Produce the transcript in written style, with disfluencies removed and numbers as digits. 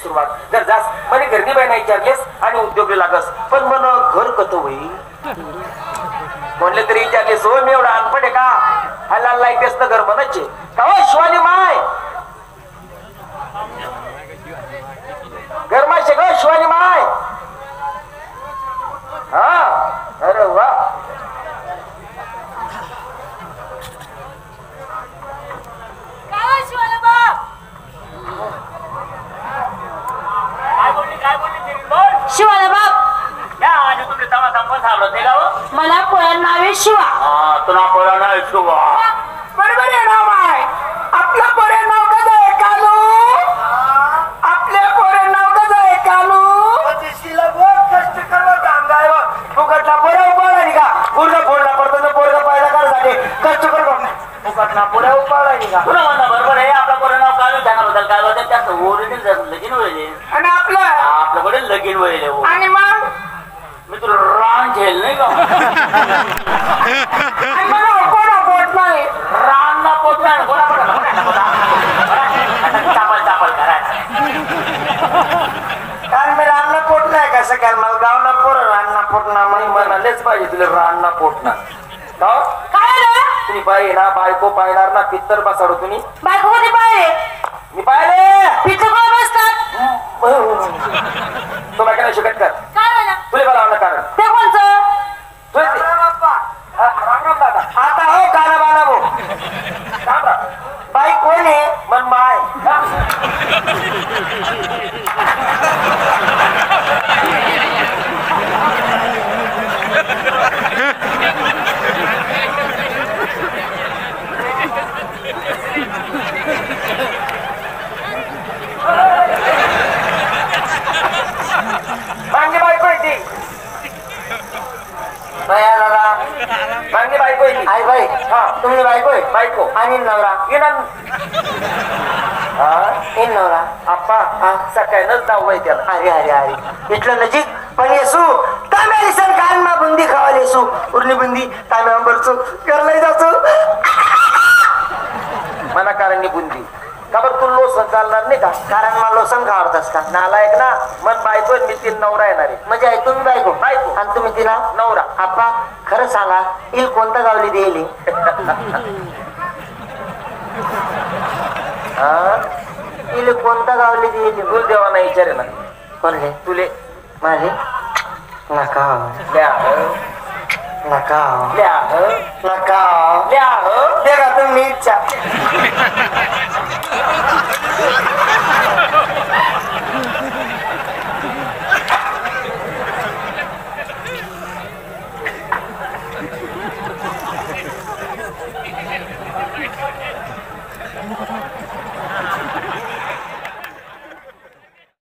सुरुवात जर जास म्हणे घरनी बाई नाही विचारलेस आणि उद्योगला लागस पण मन घर कत होई म्हणले तरी विचारलेस हो मी एवढा अनपड आहे का हाला लायकेस तर घर म्हणायचे का हो शिवानी माय घर माय ग शिवानी माय हा अरे वा शिवाला बाप या आज तुम्ही तमा संपत सावरत नाही का हो मला पोळ्या नाव आहे शिवा तुला पोळा नाही शिवा बरोबर आहे नाव आहे आपल्या पोरे नाव कसं आहे कालू आपल्या पोरे नाव कसं आहे कालू शिला बहुत कष्ट करवा कांदा आहे फुकटला पोऱ्या उपाळा का पूर्ण फोडला पडतो तर पोरगा पाहिला करासाठी कष्ट करवा फुकटला पोऱ्या उपाळा का तुला म्हणा बरोबर आहे आपला पोरा नाव काढून त्याबद्दल काय बद्दल त्यात ओरिजिनल लगीन होईल आणि आपल्याकडे लगीन होईल आणि मग मी तुला रान झेल नाही का मला कोणा पोट नाही रानला पोट नाही चापल चापल करायचं कारण मी रानना पोट नाही कसं काय मला गावना पोर रानना पोटना म्हणे म्हणालेच पाहिजे तुला रानना पोटना काय तुम्ही बाई ना बायको पाहणार ना पित्तर बसाडो तुम्ही बायको कोणी पाहिजे मी पाहिले पित्र कोण बसतात तो बायकांना शिकत कर काय म्हणा तुला मला आवडलं कारण ते कोणचं आता हो काना बाना भो बाई कोण आहे मन माय मांगी बायको आहे ती मांगी बायको आहे ती आई बाई हा तुम्ही बायको आहे बायको आणि नवरा इन नवरा आप्पा हा सकाळीच जाऊ बाई त्याला अरे अरे अरे इथलं नजीक पण येसू तांब्या लिसन कान मा बुंदी खावायला येसू उरली बुंदी तांब्या बरचू करला जाचू मना कारण बुंदी का बरं तू लोसन चालणार नाही का कारण मला लोसन खावत असता नालायक ना मन बायको मी तीन नवरा येणार आहे म्हणजे तुम्ही बायको बायको आणि तुम्ही तिला नवरा आप्पा खरं सांगा इल कोणता गावली देईल इल कोणता गावली देईल तुला देवा नाही विचारे ना कोणले तुले माझे नका नका नका दे का तुम्ही इच्छा